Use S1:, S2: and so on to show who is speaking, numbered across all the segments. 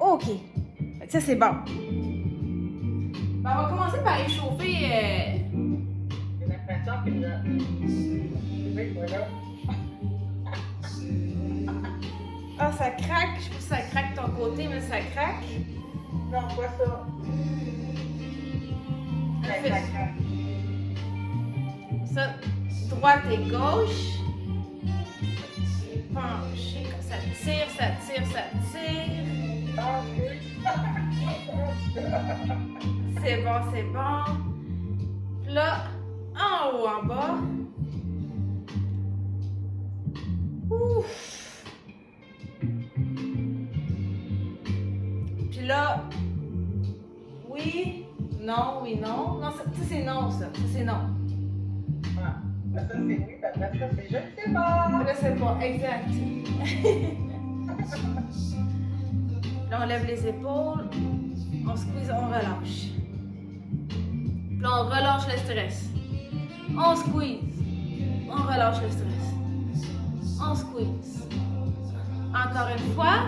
S1: OK. Fait que ça, c'est bon. Ben, on va commencer par échauffer.
S2: J'ai l'impression que oui, voilà.
S1: Ah, ça craque. Je sais pas si ça craque de ton côté, mais ça craque.
S2: Non, pas ça.
S1: Fait-
S2: Ça craque.
S1: Ça, droite et gauche. Et penché, comme ça tire, ça tire, ça tire.
S2: Ah, oui.
S1: C'est bon, c'est bon. Puis là, en haut, en bas. Ouf. Puis là, oui, non, oui, non. Non, ça c'est non, ça. Ça, c'est non.
S2: Ah, ça c'est oui, puis après ça c'est je ne sais pas.
S1: Là, c'est pas exact. Là, on lève les épaules. On squeeze, on relâche. Puis là, on relâche le stress. On squeeze. On relâche le stress. On squeeze. Encore une fois.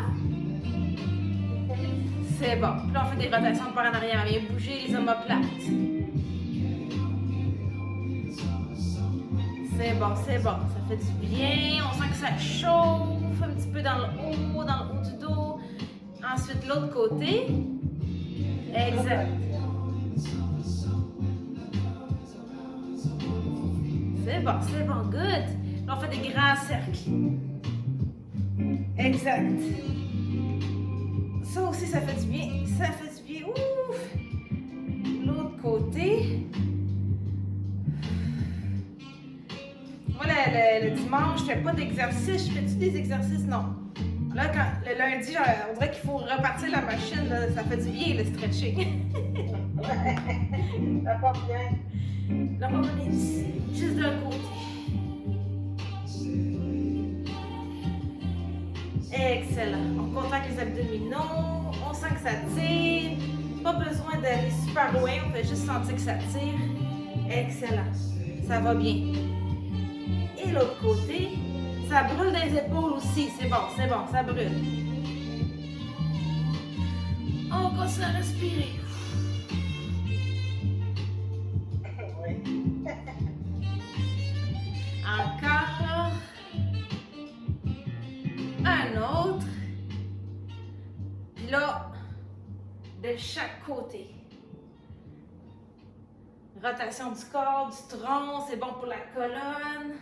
S1: C'est bon. Puis là, on fait des rotations par en arrière. On vient bouger les omoplates. C'est bon, c'est bon. Ça fait du bien. On sent que ça chauffe un petit peu dans le haut du dos. Ensuite, l'autre côté. Exact. C'est bon, good. Là, on fait des grands cercles. Exact. Ça aussi, ça fait du bien. Ça fait du bien. Ouf. L'autre côté. Moi, le dimanche, je fais pas d'exercice. Je fais-tu des exercices? Non. Là, le lundi, on dirait qu'il faut repartir la machine. Là, ça fait du bien, le stretching.
S2: Ça porte bien.
S1: Là, on va venir ici, juste d'un côté. Excellent. On contracte les abdominaux. On sent que ça tire. Pas besoin d'aller super loin. On fait juste sentir que ça tire. Excellent. Ça va bien. Et l'autre côté, ça brûle dans les épaules aussi. C'est bon, ça brûle. On continue à respirer.
S2: Oui.
S1: Encore. Un autre. Puis là, de chaque côté. Rotation du corps, du tronc, c'est bon pour la colonne.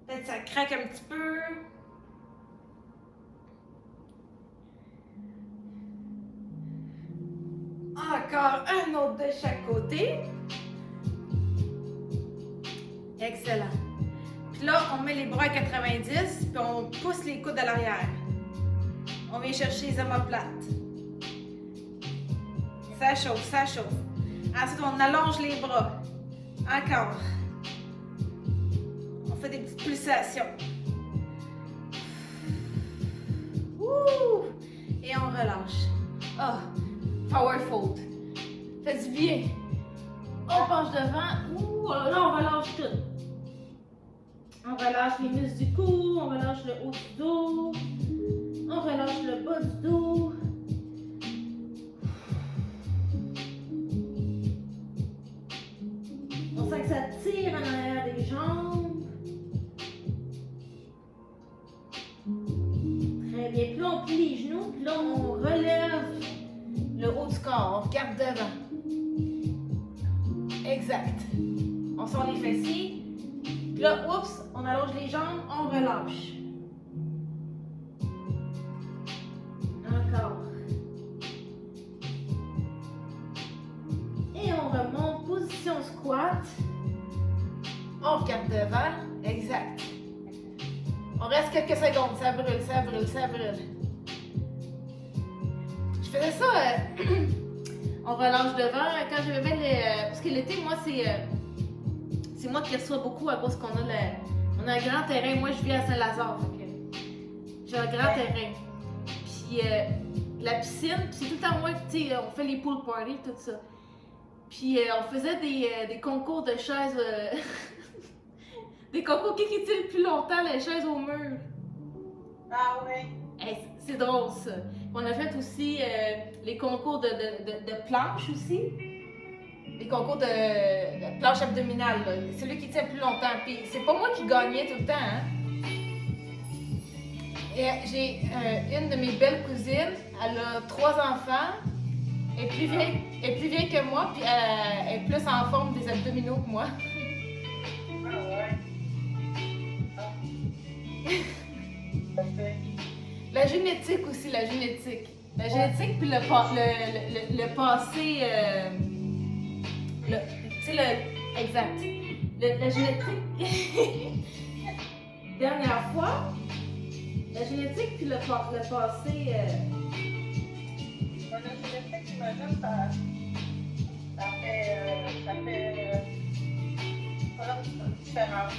S1: Peut-être ça craque un petit peu. Encore un autre de chaque côté. Excellent. Puis là, on met les bras à 90, puis on pousse les coudes à l'arrière. On vient chercher les omoplates. Ça chauffe, ça chauffe. Ensuite, on allonge les bras. Encore. On fait des petites pulsations. Ouh! Et on relâche. Ah, power fold. Fait du bien. On penche devant. Ouh, là, on relâche tout. On relâche les muscles du cou, on relâche le haut du dos, on relâche le bas du dos. On sent que ça tire en arrière des jambes. Très bien. Puis là, on plie les genoux, puis là, on relève le haut du corps. On regarde devant. Exact. On sort les fessiers. Puis là, oups, on allonge les jambes, on relâche. Encore. Et on remonte, position squat. On regarde devant. Exact. On reste quelques secondes, ça brûle, ça brûle, ça brûle. Je faisais ça, on relâche devant quand j'avais parce que l'été, moi, c'est moi qui reçois beaucoup à cause qu'on a on a un grand terrain. Moi, je vis à Saint-Lazare. J'ai un grand terrain. Puis la piscine, puis c'est tout le temps moi, tu sais, on fait les pool parties, tout ça. Puis on faisait des concours de chaises. Des concours qui tient le plus longtemps, les chaises au mur.
S2: Ah oui.
S1: C'est drôle ça. On a fait aussi les concours de planches aussi. Les concours de planche abdominale. Là. Celui qui tient plus longtemps. Puis c'est pas moi qui gagnais tout le temps. Hein? Et j'ai une de mes belles cousines. Elle a 3 enfants. Elle est plus vieille que moi. Puis elle est plus en forme des abdominaux que moi.
S2: Ah ouais. Parfait.
S1: La génétique aussi, la génétique. La génétique puis le passé. Tu sais, exact. La génétique. Dernière fois, la génétique puis le passé.
S2: La génétique, j'imagine, ça fait voilà, une différence.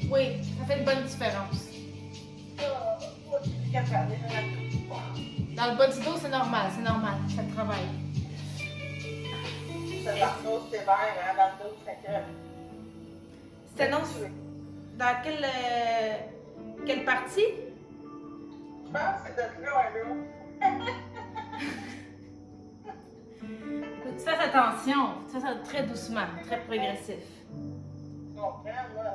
S1: Oui, ça fait une bonne différence. Dans le bas du dos, c'est normal, ça travaille.
S2: C'est dans le dos sévère, hein, dans le dos, c'est que.
S1: C'était non. Dans quelle partie?
S2: Je pense que c'est de là à là.
S1: Écoute, fais attention, ça très doucement, très progressif.
S2: Je comprends, moi,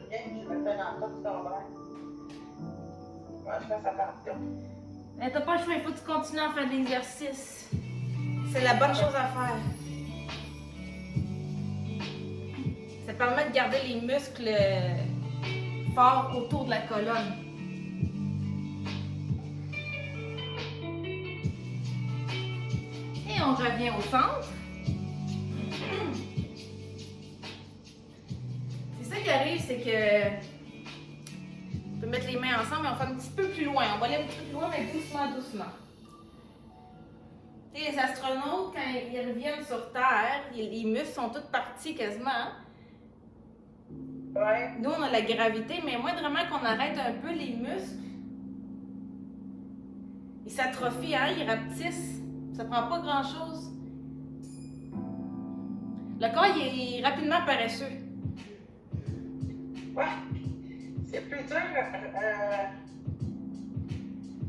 S2: rien que je me fais dans le dos, c'est normal. Moi, je fais attention.
S1: Mais t'as pas le choix, il faut que tu continues à faire de l'exercice. C'est la bonne chose à faire. Ça permet de garder les muscles forts autour de la colonne. Et on revient au centre. C'est ça qui arrive, c'est que on peut mettre les mains ensemble, mais on va faire un petit peu plus loin. On va aller un petit peu plus loin, mais doucement, doucement. Tu sais, les astronautes, quand ils reviennent sur Terre, les muscles sont tous partis quasiment.
S2: Ouais.
S1: Nous, on a la gravité, mais moindrement qu'on arrête un peu les muscles, ils s'atrophient, hein, ils rapetissent. Ça prend pas grand-chose. Le corps, il est rapidement paresseux.
S2: Ouais. C'est plus dur.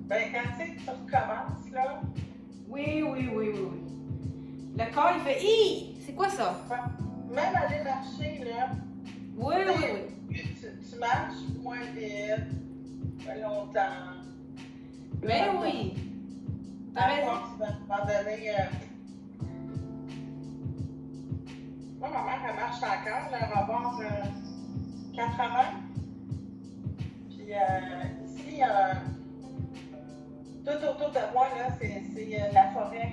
S2: Ben, quand tu sais que tu recommences, là.
S1: Oui. Le corps, il fait « Hi! C'est quoi ça? »
S2: Même aller marcher, là.
S1: Oui.
S2: Tu marches moins vite, pas longtemps.
S1: Mais oui. T'as raison.
S2: Tu vas à un moment donné. Moi, ma mère, elle marche encore, là, elle va avoir 80. Puis ici, tout autour de moi, là, c'est la forêt.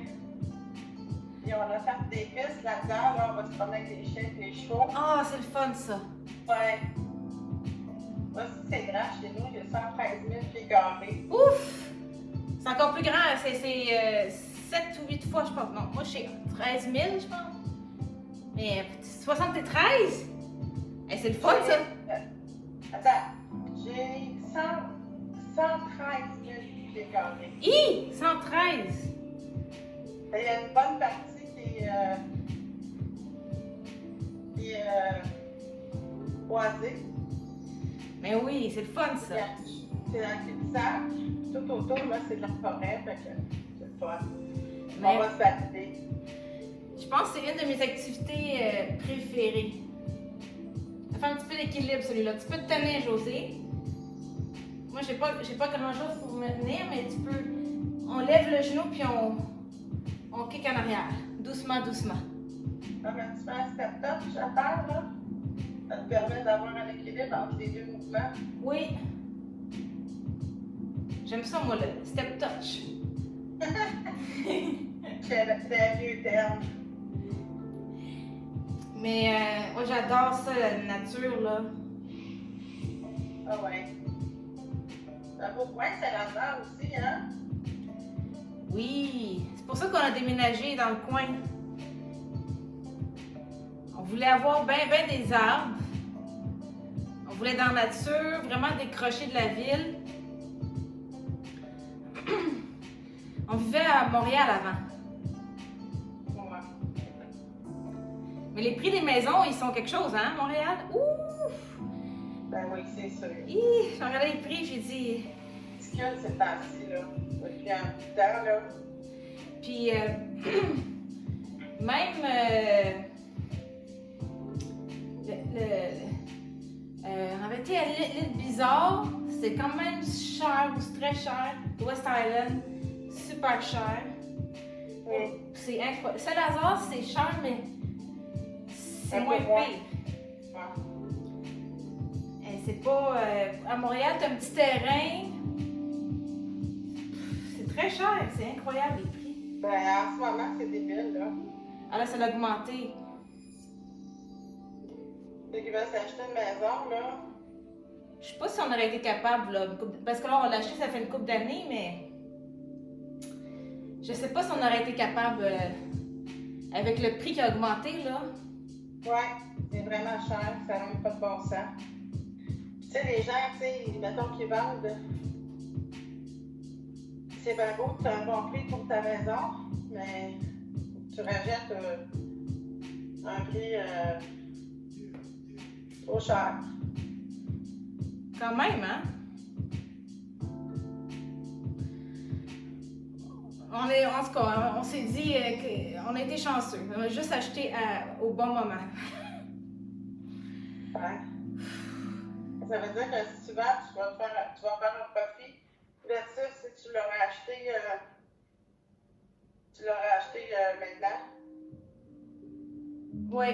S2: Puis on a fait des pistes là-dedans, là, on va se promener avec les chiens et les chevaux.
S1: Ah, c'est le fun, ça.
S2: Ouais. Moi, si c'est grand chez nous, il y a 113 000 pieds carrés.
S1: Ouf! C'est encore plus grand, c'est 7 ou 8 fois, je pense. Non, moi, je sais 13 000, je pense. Mais 73? Hey, c'est le fun, ça.
S2: Attends, j'ai 113 000 pieds carrés.
S1: Hi! 113!
S2: Il y a une bonne partie qui est boisée.
S1: Mais oui, c'est le fun, ça.
S2: C'est un cul-de-sac. Tout autour, là, c'est de la forêt, fait que c'est le fun.
S1: Mais
S2: On va se balader.
S1: je pense que c'est une de mes activités préférées. Ça fait un petit peu d'équilibre, celui-là. Tu peux te tenir, José. Moi, j'ai pas grand-chose pour me tenir, mais tu peux... On lève le genou, puis on kick en arrière. Doucement.
S2: Ah, mais tu fais un step-touch à faire, là. Ça te permet d'avoir un équilibre entre les deux mouvements.
S1: Oui. J'aime ça, moi, le step touch.
S2: C'est un vieux terme.
S1: Mais moi, j'adore ça, la nature, là.
S2: Ah ouais. Un beau coin, c'est là-dedans aussi, hein?
S1: Oui. C'est pour ça qu'on a déménagé dans le coin. On voulait avoir ben des arbres. On voulait être dans la nature, vraiment décrocher de la ville. On vivait à Montréal avant.
S2: Ouais.
S1: Mais les prix des maisons, ils sont quelque chose, hein, Montréal? Ouf!
S2: Ben oui, c'est sûr.
S1: Hi, j'ai regardé les prix, j'ai dit...
S2: ridicule ces temps-ci, là. Depuis un petit temps, là.
S1: Puis, même on avait été à l'île Bizarre, c'est quand même cher, ou c'est très cher. West Island, super cher.
S2: Oui.
S1: C'est incroyable. Saint-Lazare, c'est cher, mais c'est
S2: Un
S1: moins
S2: peu moins.
S1: pire.
S2: Ouais.
S1: C'est pas. À Montréal, t'as un petit terrain. C'est très cher, c'est incroyable les prix.
S2: Ben, en ce moment, c'est débile, là.
S1: Ah là, ça a augmenté.
S2: Ceux qui veulent s'acheter une maison, là.
S1: Je sais pas si on aurait été capable, là, parce que là, on l'a acheté, ça fait une couple d'années, mais. Je sais pas si on aurait été capable, avec le prix qui a augmenté, là.
S2: Ouais, c'est vraiment cher, ça n'a même pas de bon sens. Puis, tu sais, les gens, tu sais, mettons qu'ils vendent. C'est bien beau, tu as un bon prix pour ta maison, mais tu rajettes un prix trop cher.
S1: Quand même, hein? En tout cas, on s'est dit qu'on a été chanceux. On a juste acheté au bon moment.
S2: Ouais. Ça veut dire que si tu vends, tu vas faire un profit. Versus si tu l'aurais acheté, maintenant.
S1: Oui.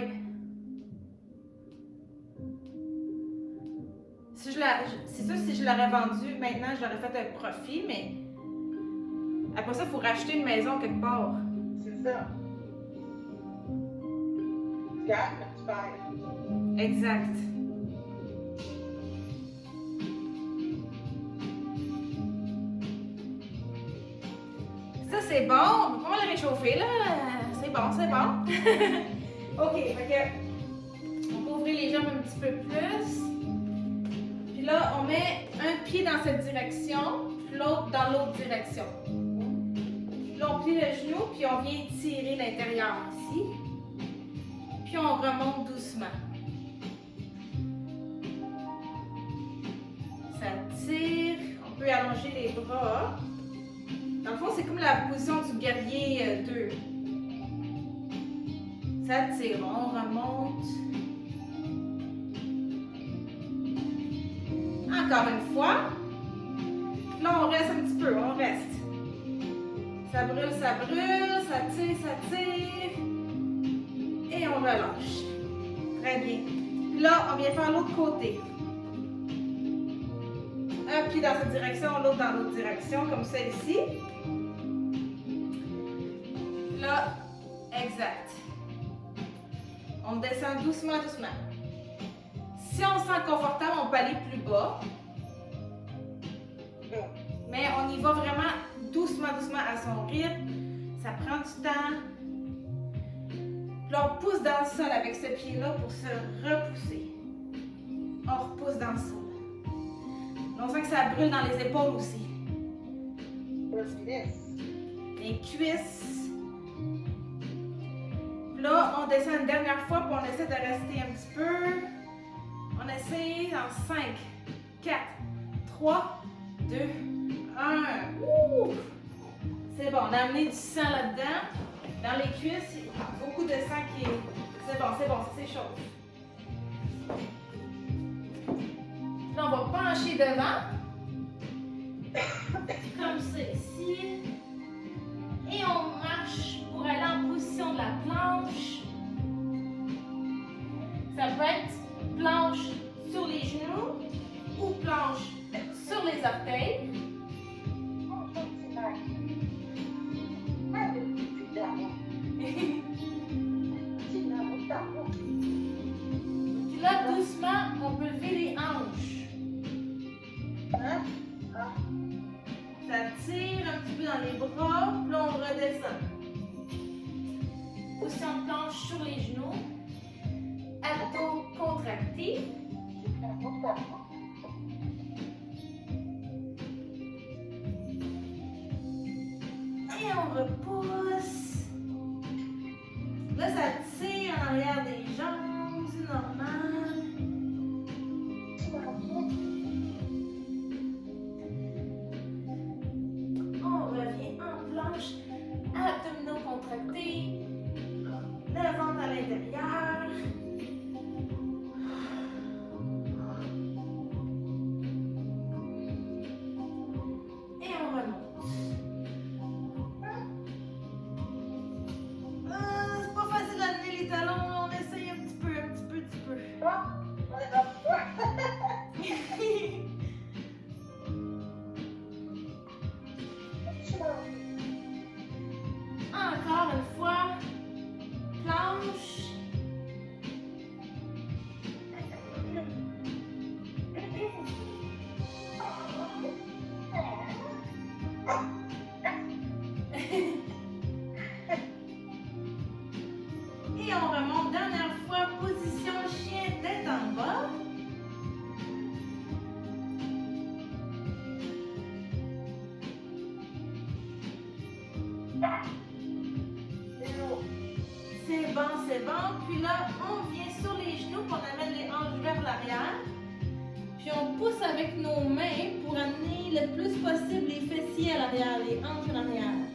S1: C'est sûr, si je l'aurais vendu maintenant, j'aurais fait un profit, mais après ça, il faut racheter une maison quelque part.
S2: C'est ça. Tu gagnes, mais tu perds.
S1: Exact. Ça, c'est bon. On va le réchauffer, là. C'est bon, c'est bon. OK, fait que on peut ouvrir les jambes un petit peu plus. Puis là, on met un pied dans cette direction, puis l'autre dans l'autre direction. Puis là, on plie le genou, puis on vient tirer l'intérieur ici. Puis on remonte doucement. Ça tire. On peut allonger les bras. Dans le fond, c'est comme la position du guerrier 2. Ça tire. On remonte. Encore une fois. Là, on reste un petit peu. On reste. Ça brûle, ça tire, ça tire. Et on relâche. Très bien. Là, on vient faire l'autre côté. Un pied dans cette direction, l'autre dans l'autre direction, comme ça ici. Là, exact. On descend doucement, doucement. Si on se sent confortable, on peut aller plus bas. Mais on y va vraiment doucement, doucement à son rythme. Ça prend du temps. Puis là, on pousse dans le sol avec ce pied-là pour se repousser. On repousse dans le sol. On sent que ça brûle dans les épaules aussi. Les cuisses. Là, on descend une dernière fois, puis on essaie de rester un petit peu. On essaie dans 5, 4, 3, 2, 1. Ouh! C'est bon, on a amené du sang là-dedans. Dans les cuisses, il y a beaucoup de sang qui est... C'est bon, c'est chaud. Là, on va pencher devant. Comme ça ici. Et on marche pour aller en position de la planche. Ça peut être planche sur les genoux ou planche sur les orteils. Puis là, doucement, on peut lever les hanches. Ça tire un petit peu dans les bras, puis là, on redescend. Position de planche sur les genoux. Abdos contractés. Et on repousse. Là, ça tire en arrière des jambes, c'est normal. C'est bon, c'est bon. Puis là, on vient sur les genoux, puis on amène les hanches vers l'arrière. Puis on pousse avec nos mains pour amener le plus possible les fessiers à l'arrière, les hanches en arrière.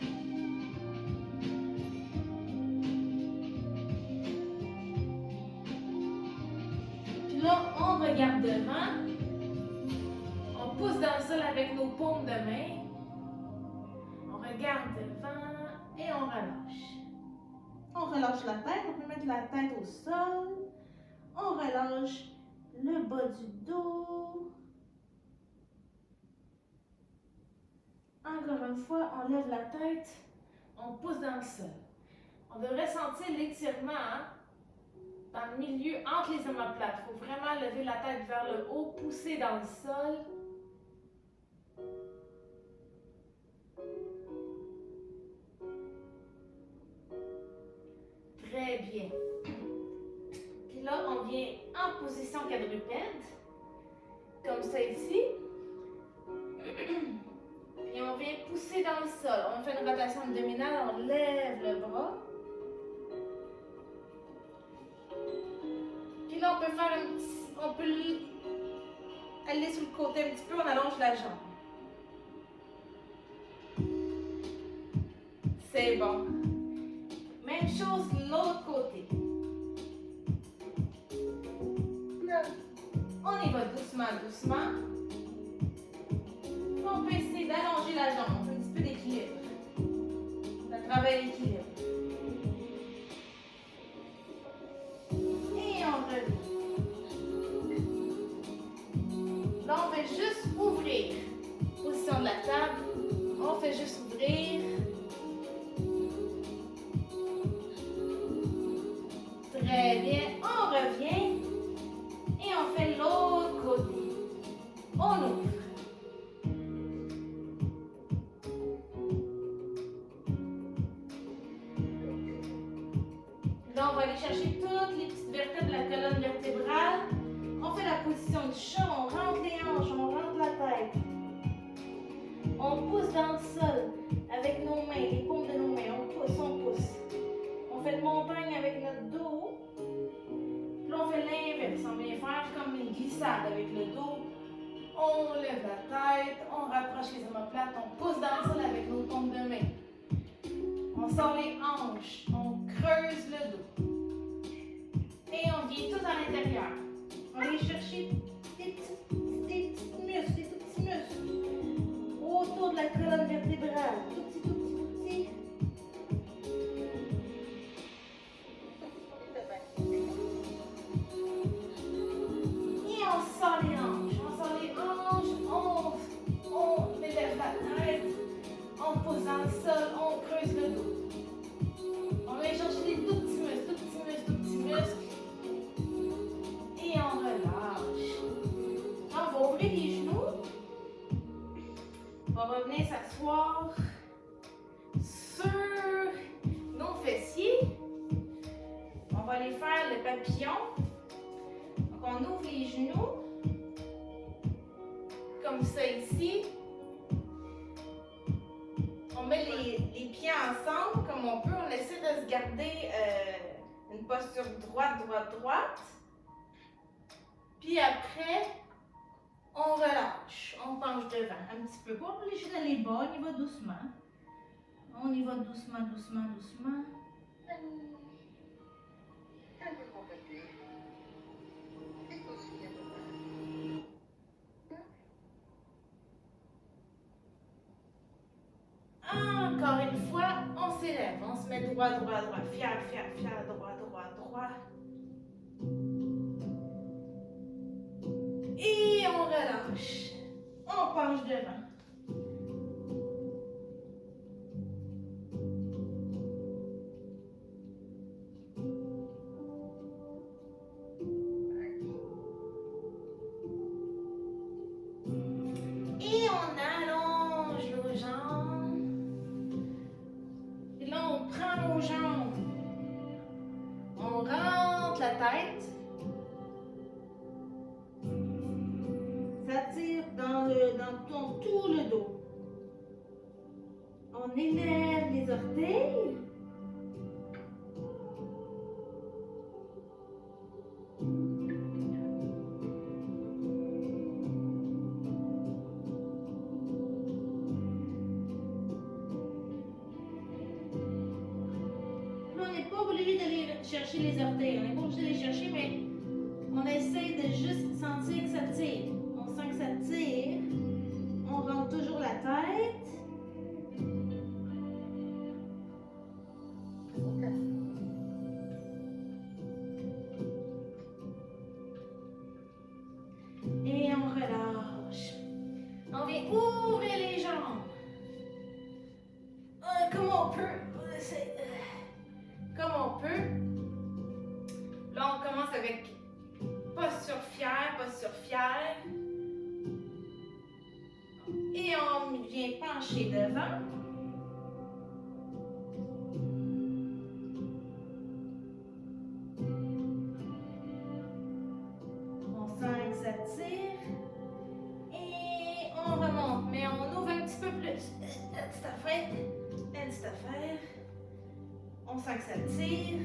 S1: Puis là, on regarde devant. On pousse dans le sol avec nos paumes de main. On regarde devant et on relâche. On relâche la tête, on peut mettre la tête au sol. On relâche le bas du dos. Encore une fois, on lève la tête, on pousse dans le sol. On devrait sentir l'étirement dans le milieu entre les omoplates. Il faut vraiment lever la tête vers le haut, pousser dans le sol. Très bien. Puis là, on vient en position quadrupède, comme ça ici. Puis on vient pousser dans le sol. On fait une rotation abdominale, on lève le bras. Puis là, on peut faire un petit... On peut aller sur le côté un petit peu, on allonge la jambe. C'est bon. Même chose de l'autre côté. On y va doucement, doucement. On peut essayer d'allonger la jambe. On fait un petit peu d'équilibre. Ça travaille l'équilibre. Et on revient. Là, on fait juste ouvrir. Position de la table. On fait juste ouvrir. Très bien. On revient. Et on fait l'autre côté. On ouvre. Là, on va aller chercher toutes les petites vertèbres de la colonne vertébrale. On fait la position du chat. On rentre les hanches, on rentre la tête. On pousse dans le sol avec nos mains, les paumes de nos mains. On pousse, on pousse. On fait une montagne avec notre dos. Puis là, on fait l'inverse. On vient faire comme une glissade avec le dos. On lève la tête, on rapproche les omoplates, on pousse dans le sol avec nos paumes de main. On sort les hanches, on creuse le dos. Et on vient tout à l'intérieur. On va aller chercher des petits muscles, des tout petits muscles autour de la colonne vertébrale. Tout petit, tout petit, tout petit. Et on sort les hanches. On sort les hanches, on élève la tête, on pose dans le sol, on creuse le dos. On va aller chercher des tout petits muscles, tout petits muscles, tout petits muscles. Et on relâche. Là, on va ouvrir les genoux. On va venir s'asseoir sur nos fessiers. On va aller faire le papillon. Donc, on ouvre les genoux. Comme ça ici. On met les pieds ensemble comme on peut. On essaie de se garder une posture droite, droite, droite. Puis après, on relâche. On penche devant un petit peu. Pour aller dans les bas, on y va doucement. On y va doucement, doucement, doucement. Encore une fois, on s'élève. On se met droit, droit, droit. Fier, fier, fier. Droit, droit, droit. Et on relâche. On penche devant. Et on allonge nos jambes. Et là, on prend nos jambes. On rentre la tête. Ça tire dans tout le dos. On élève les orteils. Là, on n'est pas obligé d'aller chercher les orteils. On n'est pas obligé de les chercher, mais on essaie de juste sentir que ça tire. On sent que ça tire. On rentre toujours la tête. Et on relâche. On vient ouvrir les jambes. Comme on peut. Comme on peut. Là, on commence avec posture fière, posture fière. Et on vient pencher devant. On sent que ça tire. Et on remonte, mais on ouvre un petit peu plus. La petite affaire. La petite affaire. On sent que ça tire.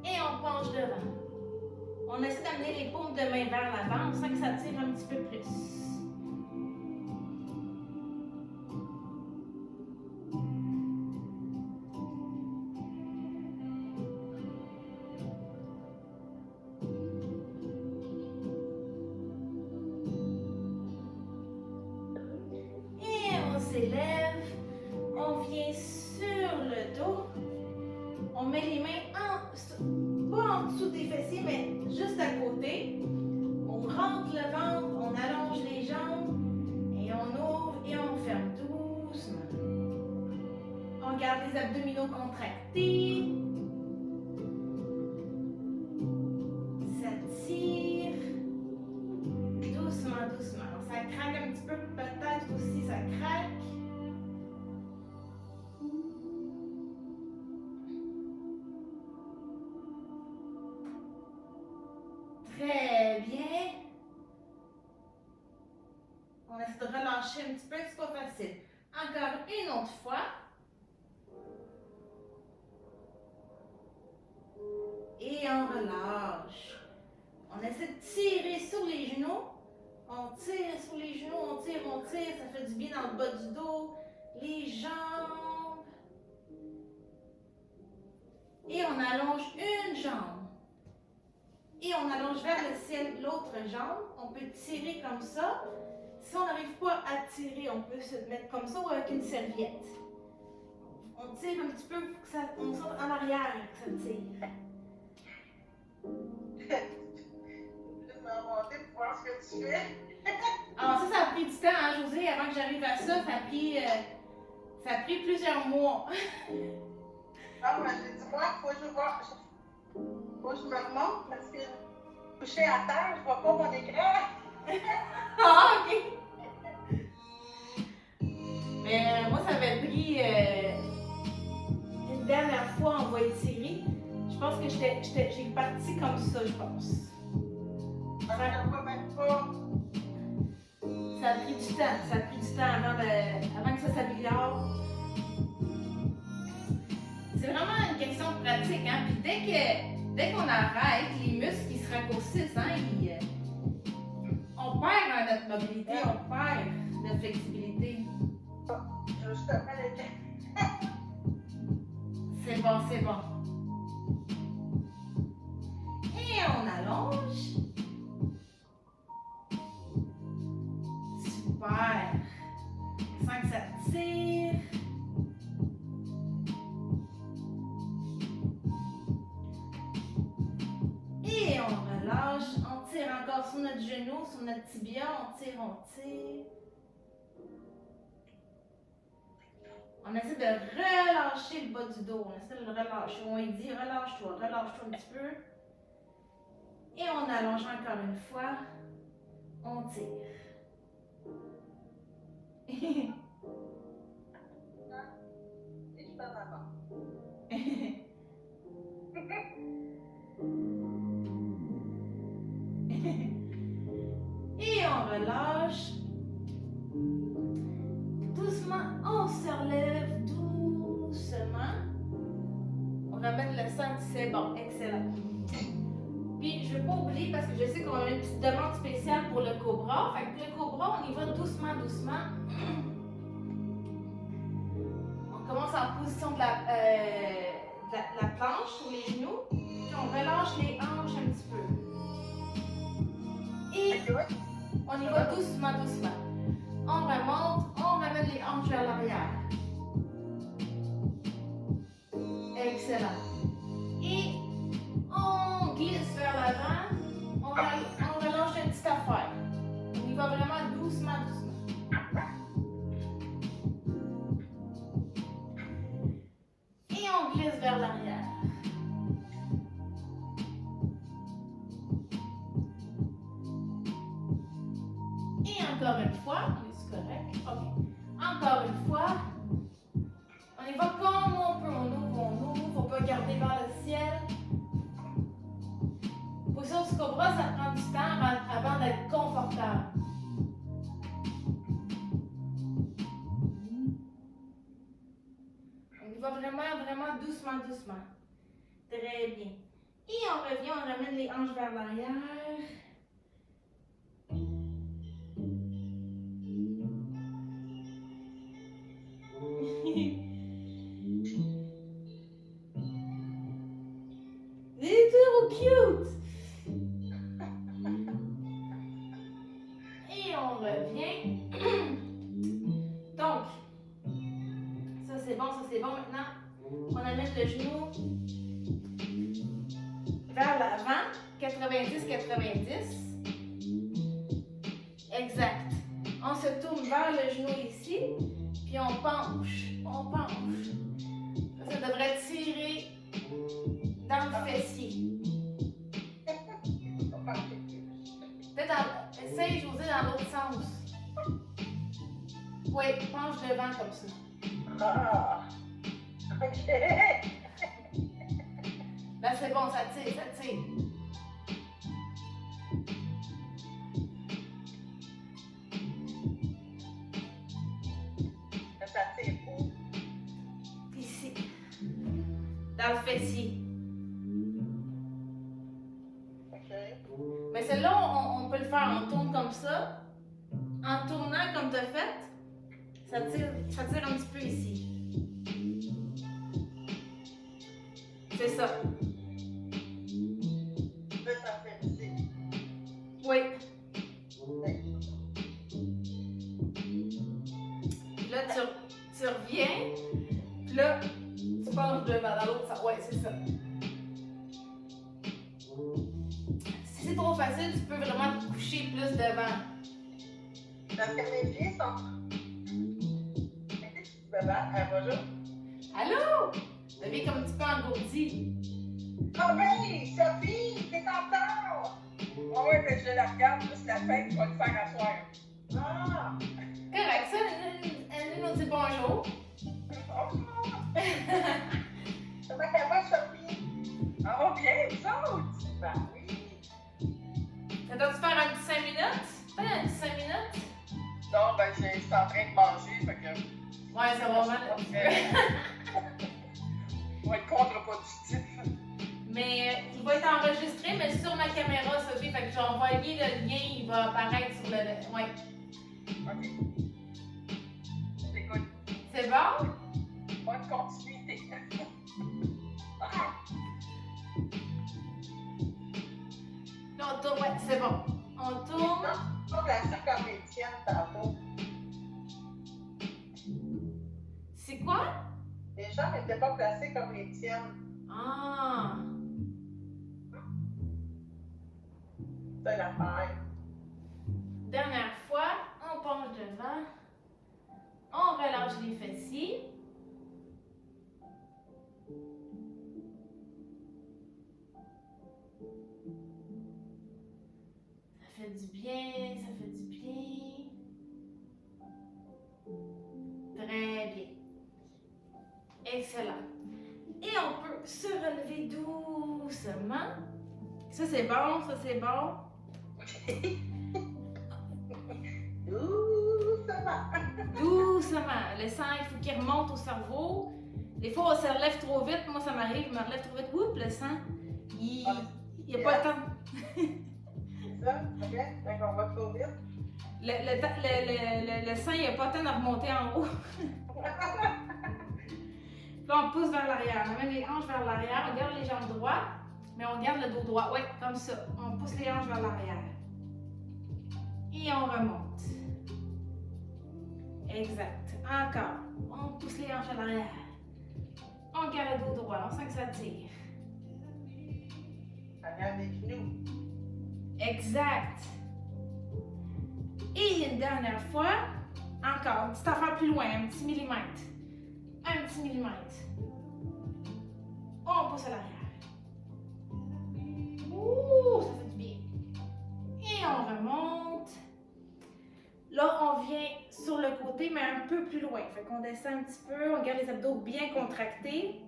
S1: Et on penche devant. On essaie d'amener les paumes de main vers l'avant. On sent que ça tire un petit peu plus. S'élève, on vient sur le dos, on met les mains pas en dessous des fessiers, mais juste à côté. On rentre le ventre, on allonge les jambes et on ouvre et on ferme doucement. On garde les abdominaux contractés. Ça tire. Doucement, doucement. Ça craque un petit peu, peut-être aussi, ça craque. Très bien. On essaie de relâcher un petit peu, c'est pas facile. Encore une autre fois. Et on relâche. On essaie de tirer sur les genoux. On tire sur les genoux, on tire, ça fait du bien dans le bas du dos, les jambes. Et on allonge une jambe. Et on allonge vers le ciel l'autre jambe. On peut tirer comme ça. Si on n'arrive pas à tirer, on peut se mettre comme ça ou avec une serviette. On tire un petit peu pour que ça, on sente en arrière que ça tire.
S2: Je vais remonter pour voir ce que tu fais.
S1: Alors ça a pris du temps, hein, José, avant que j'arrive à ça, ça a pris plusieurs mois.
S2: Non, mais j'ai dit, moi, faut que je me remonte parce que couché à terre, je vois pas mon écran.
S1: Ah, ok. Mais moi, ça m'avait pris une dernière fois, on va étirer. Je pense que j'ai parti comme ça, je pense.
S2: Ça
S1: a pris du temps, avant que ça s'améliore. C'est vraiment une question de pratique, hein. Puis dès qu'on arrête, les muscles qui se raccourcissent, hein, on perd notre mobilité, on perd notre flexibilité.
S2: Justement, l'écran.
S1: C'est bon, c'est bon. Et on allonge. Super. Je sens que ça tire. Et on relâche. On tire encore sur notre genou, sur notre tibia. On tire, on tire. On essaie de relâcher le bas du dos. On essaie de le relâcher. On lui dit relâche-toi un petit peu. Et on allonge encore une fois. On tire.
S2: Et je passe encore.
S1: Et on relâche. Doucement, on personne, c'est bon, excellent. Puis je ne veux pas oublier parce que je sais qu'on a une petite demande spéciale pour le cobra. Fait que le cobra, on y va doucement, doucement. On commence en position de la planche sur les genoux. Puis on relâche les hanches un petit peu. Et on y va doucement, doucement. On remonte, on ramène les hanches vers l'arrière. Excellent. Et on glisse vers l'avant. On relâche une petite affaire. On y va vraiment doucement, doucement. Et on glisse vers l'arrière. Et encore une fois, c'est correct. OK. Encore une fois. On y va comme on peut. On ouvre. On peut regarder vers le ciel. Position du cobra, ça prend du temps avant d'être confortable. On y va vraiment, vraiment doucement, doucement. Très bien. Et on revient, on ramène les hanches vers l'arrière. C'est trop cute! Et on revient. Donc, ça c'est bon, ça c'est bon. Maintenant, on amène le genou vers l'avant. 90-90. Exact. On se tourne vers le genou ici. Puis on penche. On penche. Ça devrait tirer dans le fessier. Peut-être essaye, José, dans l'autre sens. Oui, penche devant comme ça.
S2: Ah! OK!
S1: Là, c'est bon, ça tire, ça tire.
S2: Ça tire où?
S1: Ici. Dans le fessier.
S2: OK.
S1: Mais celle-là, on peut le faire. On tourne comme ça. En tournant comme tu as fait, ça tire un petit peu ici. C'est ça.
S2: Ça fait ici.
S1: Oui. Puis là, tu reviens. Puis là, tu penches devant dans l'autre sens. Oui, c'est ça. Si c'est trop facile, tu peux vraiment te coucher plus devant.
S2: Parce que mes pieds sont. Bonjour.
S1: Allô? La vie est comme un petit peu engourdie.
S2: Ah oui, Sophie, t'es encore! Ah oui, mais je la regarde, juste la fête, je vais le faire asseoir. Ah!
S1: Correct, ça, elle nous dit bonjour.
S2: Comment ça va, Sophie? Ça va bien, vous autres? Ben oui.
S1: Ça doit-tu faire un petit 5 minutes? Pas un petit 5 minutes?
S2: Non, ben je suis en train de manger, fait que.
S1: Ouais, ça va mal.
S2: On va être contre-productif.
S1: Mais il va être enregistré, mais sur ma caméra, Sophie. Fait que j'ai envoyé le lien, il va apparaître sur le. Ouais.
S2: OK. J'écoute.
S1: C'est bon?
S2: Bonne continuité.
S1: Là, on tourne. Ouais, c'est bon. On tourne.
S2: On place comme les tiennes tantôt.
S1: C'est quoi?
S2: Les gens n'étaient pas placés comme les tiennes.
S1: Ah!
S2: C'est l'affaire.
S1: Dernière fois, on penche devant. On relâche les fessiers. Ça fait du bien, ça fait du bien. Très bien. Excellent. Et on peut se relever doucement. Ça c'est bon, ça c'est bon.
S2: Doucement.
S1: Doucement. Le sang, il faut qu'il remonte au cerveau. Des fois, on se relève trop vite. Moi, ça m'arrive, je me relève trop vite. Oups, le sang, il n'y a pas le temps.
S2: C'est ça, ok? Quand on va trop vite.
S1: Le sang, il n'y a pas le temps de remonter en haut. Puis on pousse vers l'arrière. On amène les hanches vers l'arrière. On garde les jambes droites, mais on garde le dos droit. Oui, comme ça. On pousse les hanches vers l'arrière. Et on remonte. Exact. Encore. On pousse les hanches à l'arrière. On garde le dos droit. On sent que ça tire.
S2: On garde les genoux.
S1: Exact. Et une dernière fois, encore, une petite affaire plus loin, un petit millimètre. Un petit millimètre. On pousse à l'arrière. Ouh, ça fait du bien. Et on remonte. Là, on vient sur le côté, mais un peu plus loin. Fait qu'on descend un petit peu, on garde les abdos bien contractés.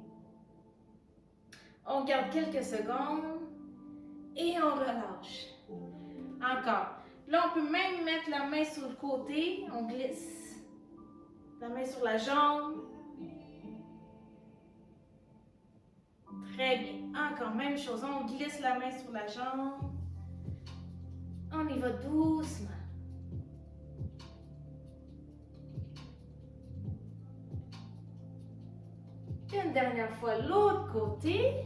S1: On garde quelques secondes. Et on relâche. Encore. Là, on peut même mettre la main sur le côté. On glisse. La main sur la jambe. Très bien. Encore, même chose. On glisse la main sur la jambe. On y va doucement. Une dernière fois, l'autre côté.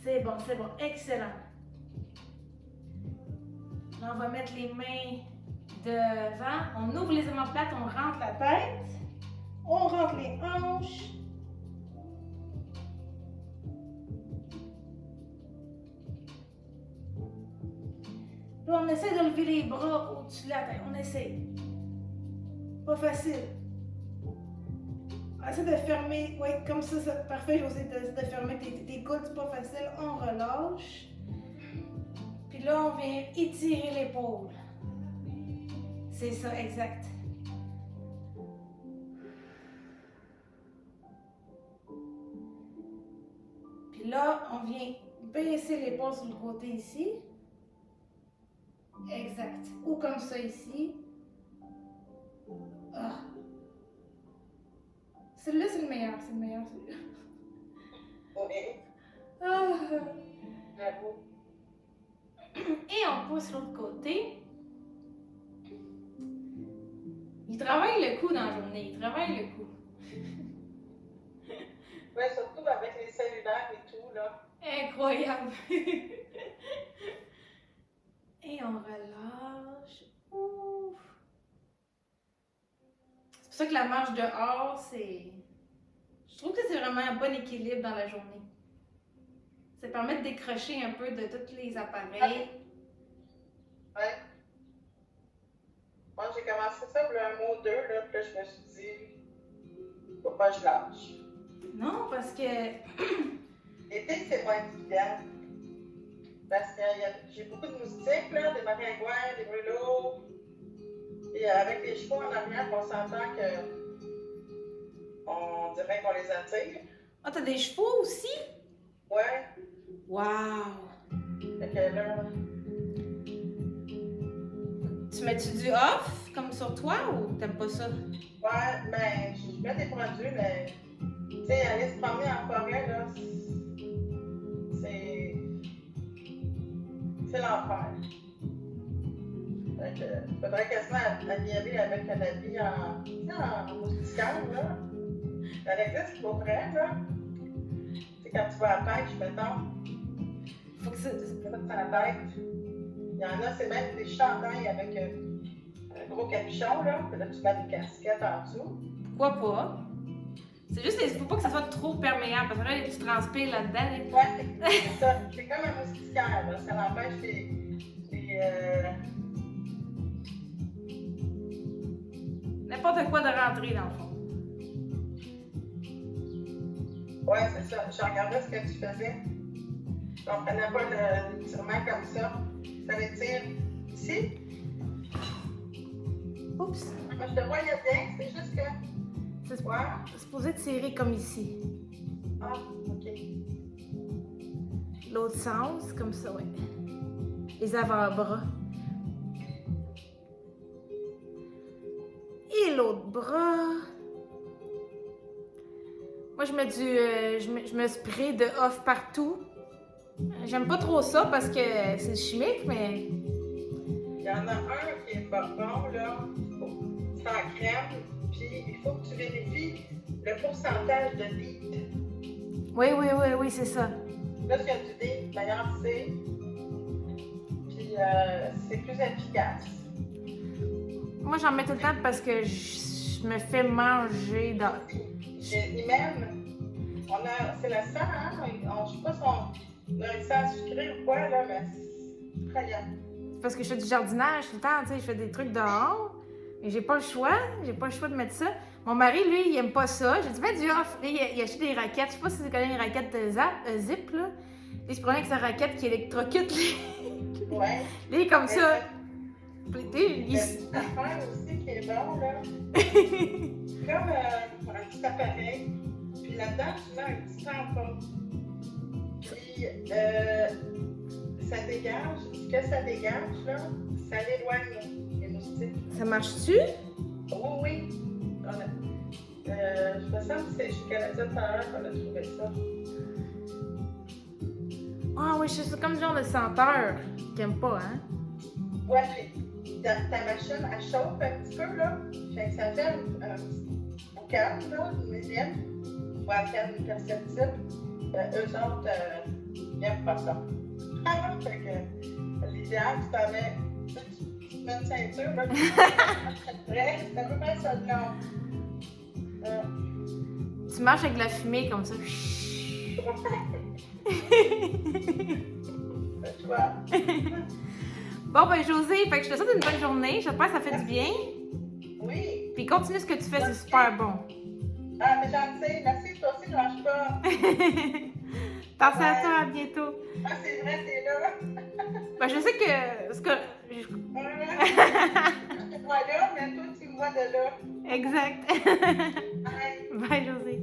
S1: C'est bon, excellent. Là, on va mettre les mains devant. On ouvre les omoplates, on rentre la tête. On rentre les hanches. Là, on essaie de lever les bras au-dessus de la tête. On essaie. Pas facile. Essaie de fermer, oui, comme ça, c'est parfait, José, de fermer tes coudes, c'est pas facile. On relâche. Puis là, on vient étirer l'épaule. C'est ça, exact. Puis là, on vient baisser l'épaule sur le côté ici. Exact. Ou comme ça ici. Ah. Celui-là, c'est le meilleur, celui-là.
S2: Oui.
S1: Ah.
S2: Bravo.
S1: Et on pousse l'autre côté. Il travaille le cou dans la journée, il travaille le cou.
S2: Oui, surtout avec les cellulaires et tout, là.
S1: Incroyable. Et on relâche. Ouf. C'est pour ça que la marche dehors, c'est... Je trouve que c'est vraiment un bon équilibre dans la journée. Ça permet de décrocher un peu de tous les appareils.
S2: Ouais. Moi, j'ai commencé ça, il y a un mot ou deux, là, puis là, je me suis dit, faut pas que je lâche.
S1: Non, parce que...
S2: L'été, c'est pas évident. Parce que j'ai beaucoup de moustiques, là, des maringouins, des brûlots. Et avec les chevaux en arrière, on s'entend que on dirait qu'on les attire.
S1: Ah, t'as des chevaux aussi?
S2: Ouais.
S1: Wow!
S2: Fait que là,
S1: Tu mets-tu du off, comme sur toi, ou t'aimes pas ça?
S2: ouais, ben, je mets des produits, mais, tu sais, aller se promener en forêt, là, c'est l'enfer. Fait que, faudrait quasiment y aller avec un habit en moustiquaire, là. Ça existe pour vrai, là. Tu sais, quand tu vas à la pêche, mettons,
S1: Faut que ça...
S2: tu fais ça sur la tête. Il y en a, c'est même des chandails avec un gros capuchon, là. Puis là, tu mets des casquettes en dessous.
S1: Pourquoi pas? C'est juste, il faut pas que ça soit trop perméable, parce que là, tu transpires là-dedans.
S2: Ouais, c'est ça. C'est comme un moustiquaire, là. Ça l'empêche
S1: N'importe quoi de rentrer, dans le fond.
S2: ouais, c'est ça. Je regardais ce que tu faisais. Je comprenais pas l'étirement comme ça. Ça l'étire ici.
S1: Oups!
S2: Moi, je te voyais bien, c'est juste que.
S1: C'est
S2: Ouais.
S1: supposé tirer comme ici.
S2: Ah, ok.
S1: L'autre sens, comme ça, ouais. Les avant-bras. l'autre bras. Moi, je mets je me spray de off partout. J'aime pas trop ça parce que c'est chimique, mais...
S2: Il y en a un qui est pas bon, là. C'est en crème, puis il faut que tu vérifies le pourcentage de DEET.
S1: Oui, c'est ça.
S2: Là, s'il y a du DEET, meilleur c'est. Puis c'est plus efficace.
S1: Moi, j'en mets tout le temps parce que je me fais manger dans...
S2: Et même, c'est le sang, hein? Je sais pas si on a un sang sucré ou quoi, là, mais c'est effrayant.
S1: Parce que je fais du jardinage tout le temps, tu sais, je fais des trucs dehors. Et j'ai pas le choix de mettre ça. Mon mari, lui, il aime pas ça. J'ai dit, mets du off. Là, il a acheté des raquettes. Je sais pas si tu connais les raquettes Zip, là. Il se prenait avec sa raquette qui électrocute.
S2: Ouais.
S1: Là, il est comme ça.
S2: Il y a une affaire aussi qui est bon, là. Comme un petit appareil. Puis là-dedans, tu mets un petit tampon. Puis ça dégage. Ce que ça dégage, là, ça l'éloigne, les moustiques.
S1: Ça marche-tu?
S2: Oui. Je me sens que c'est chez Canada tout à l'heure qu'on a trouvé ça.
S1: Ah oui, c'est comme le genre de senteur qu'il aime pas, hein?
S2: Ouais, puis ta machine, elle chauffe un petit peu, là. Fait que ça fait au calme, là, une millième, ou à calme perceptible. Eux autres, ils n'aiment pas ça. Fait que l'idéal, tu t'en mets, tu mets une ceinture, là, puis c'est un peu bien ça de long.
S1: Tu marches avec de la fumée comme ça. Bon, ben Josée, fait que je te souhaite une bonne journée. J'espère que ça fait du bien.
S2: Oui.
S1: Puis continue ce que tu fais, c'est super bon.
S2: Ah, mais gentil. Merci, toi aussi, ne lâche pas.
S1: Pense à toi, à bientôt.
S2: Ah, c'est vrai, t'es là.
S1: Ben, je sais que...
S2: Je te vois là, mais toi, tu me vois de là.
S1: Exact.
S2: Bye.
S1: Bye, Josée.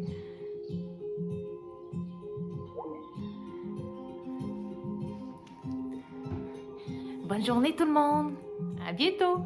S1: Bonne journée tout le monde. À bientôt.